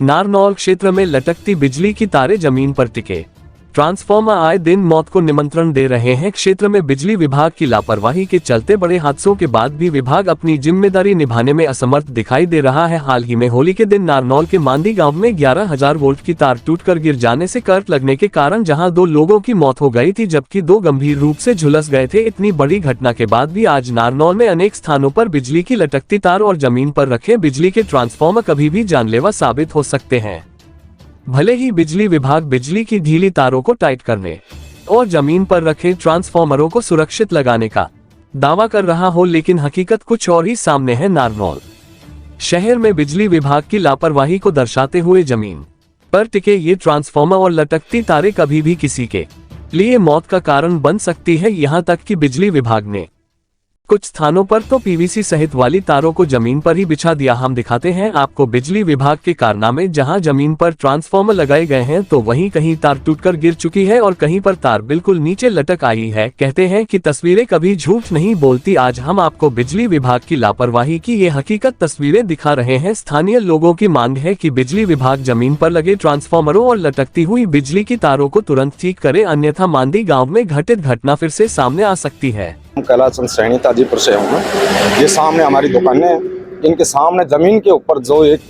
नारनौल क्षेत्र में लटकती बिजली की तारें जमीन पर टिके। ट्रांसफार्मर आए दिन मौत को निमंत्रण दे रहे हैं। क्षेत्र में बिजली विभाग की लापरवाही के चलते बड़े हादसों के बाद भी विभाग अपनी जिम्मेदारी निभाने में असमर्थ दिखाई दे रहा है। हाल ही में होली के दिन नारनौल के मांदी गांव में 11,000 वोल्ट की तार टूटकर गिर जाने से करंट लगने के कारण जहां 2 लोगों की मौत हो गई थी जबकि 2 गंभीर रूप से झुलस गए थे। इतनी बड़ी घटना के बाद भी आज नारनौल में अनेक स्थानों पर बिजली की लटकती तार और जमीन पर रखे बिजली के ट्रांसफार्मर कभी भी जानलेवा साबित हो सकते हैं। भले ही बिजली विभाग बिजली की ढीली तारों को टाइट करने और जमीन पर रखे ट्रांसफार्मरों को सुरक्षित लगाने का दावा कर रहा हो, लेकिन हकीकत कुछ और ही सामने है। नारनौल शहर में बिजली विभाग की लापरवाही को दर्शाते हुए जमीन पर टिके ये ट्रांसफार्मर और लटकती तारें कभी भी किसी के लिए मौत का कारण बन सकती है। यहाँ तक कि बिजली विभाग ने कुछ स्थानों पर तो पीवीसी सहित वाली तारों को जमीन पर ही बिछा दिया। हम दिखाते हैं आपको बिजली विभाग के कारनामे। जहां जमीन पर ट्रांसफार्मर लगाए गए हैं तो वहीं कहीं तार टूटकर गिर चुकी है और कहीं पर तार बिल्कुल नीचे लटक आई है। कहते हैं कि तस्वीरें कभी झूठ नहीं बोलती। आज हम आपको बिजली विभाग की लापरवाही की ये हकीकत तस्वीरें दिखा रहे हैं। स्थानीय लोगों की मांग है कि बिजली विभाग जमीन पर लगे ट्रांसफार्मरों और लटकती हुई बिजली की तारों को तुरंत ठीक करे, अन्यथा मांदी गाँव में घटित घटना फिर से सामने आ सकती है। कैलाश चंद सैनी ताजीपुर से हूँ। ये सामने हमारी दुकानें हैं, इनके सामने जमीन के ऊपर जो एक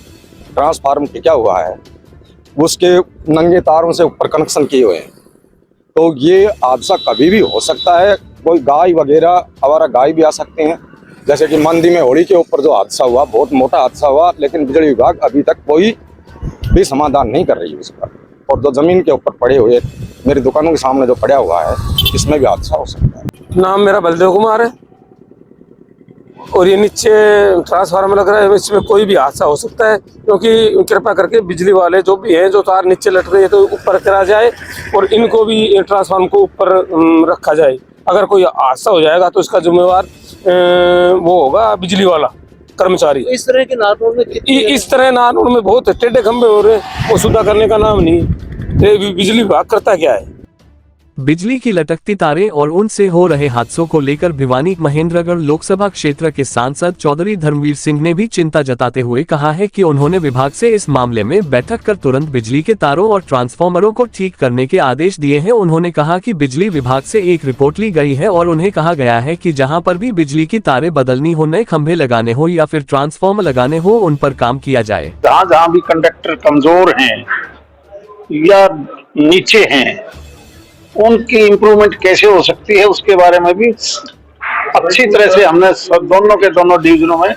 ट्रांसफार्मर टिका हुआ है उसके नंगे तारों से ऊपर कनेक्शन किए हुए हैं। तो ये हादसा कभी भी हो सकता है। कोई गाय वगैरह आवारा गाय भी आ सकते हैं। जैसे कि मंदी में होली के ऊपर जो हादसा हुआ, बहुत मोटा हादसा हुआ, लेकिन बिजली विभाग अभी तक कोई भी समाधान नहीं कर रही है उसका। और जो जमीन के ऊपर पड़े हुए मेरी दुकानों के सामने जो पड़ा हुआ है, इसमें भी हादसा हो सकता है। नाम मेरा बलदेव कुमार है और ये नीचे ट्रांसफार्मर लग रहा है, इसमें कोई भी हादसा हो सकता है। क्योंकि कृपा करके बिजली वाले जो भी हैं, जो तार नीचे लट रही है तो ऊपर करा जाए और इनको भी ट्रांसफार्मर को ऊपर रखा जाए। अगर कोई हादसा हो जाएगा तो इसका जिम्मेवार वो होगा बिजली वाला कर्मचारी। इस तरह के नारनौल में इस तरह नारनौल में बहुत टेढ़े खंभे हो रहे हैं, वो सुधा करने का नाम नहीं है। बिजली विभाग करता क्या है? बिजली की लटकती तारें और उनसे हो रहे हादसों को लेकर भिवानी महेंद्रगढ़ लोकसभा क्षेत्र के सांसद चौधरी धर्मवीर सिंह ने भी चिंता जताते हुए कहा है कि उन्होंने विभाग से इस मामले में बैठक कर तुरंत बिजली के तारों और ट्रांसफार्मरों को ठीक करने के आदेश दिए हैं। उन्होंने कहा कि बिजली विभाग से एक रिपोर्ट ली गई है और उन्हें कहा गया है कि जहाँ पर भी बिजली की तारें बदलनी हो, नए खंभे लगाने हो या फिर ट्रांसफार्मर लगाने हो, उन पर काम किया जाए। जहाँ भी कंडक्टर कमजोर हैं या नीचे हैं, उनकी इम्प्रूवमेंट कैसे हो सकती है उसके बारे में भी अच्छी तरह से हमने दोनों डिवीजनों में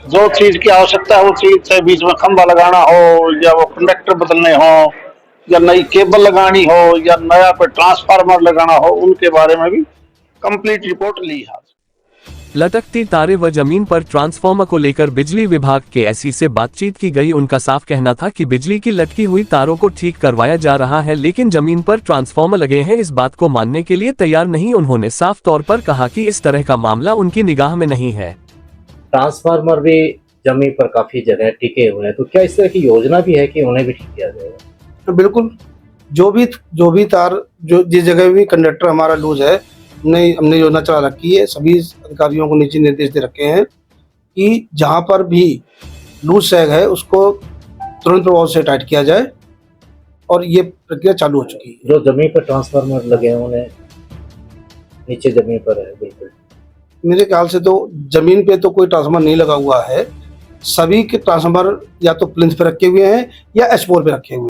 जो चीज की आवश्यकता है वो चीज, चाहे बीच में खंभा लगाना हो या वो कंडक्टर बदलने हो या नई केबल लगानी हो या नया कोई ट्रांसफार्मर लगाना हो, उनके बारे में भी कंप्लीट रिपोर्ट ली है। लटकती तारें व जमीन पर ट्रांसफार्मर को लेकर बिजली विभाग के एसई से बातचीत की गई। उनका साफ कहना था कि बिजली की लटकी हुई तारों को ठीक करवाया जा रहा है, लेकिन जमीन पर ट्रांसफार्मर लगे हैं, इस बात को मानने के लिए तैयार नहीं। उन्होंने साफ तौर पर कहा कि इस तरह का मामला उनकी निगाह में नहीं है। ट्रांसफार्मर भी जमीन पर काफी जगह टिके हुए हैं, तो क्या इस तरह की योजना भी है कि उन्हें भी ठीक किया जाएगा? तो बिल्कुल, जो भी तार, जो जिस जगह भी कंडक्टर हमारा लूज है, हमने योजना चला रखी है। सभी अधिकारियों को नीचे निर्देश दे रखे हैं कि जहां पर भी लूज सैग है उसको तुरंत प्रभाव से टाइट किया जाए, और ये प्रक्रिया चालू हो चुकी है। जो जमीन पर ट्रांसफार्मर लगे हैं उन्हें नीचे जमीन पर है बिल्कुल। मेरे ख्याल से तो जमीन पे तो कोई ट्रांसफार्मर नहीं लगा हुआ है। सभी के ट्रांसफार्मर या तो प्लिंथ पे रखे हुए हैं या एच4 पे रखे हुए हैं।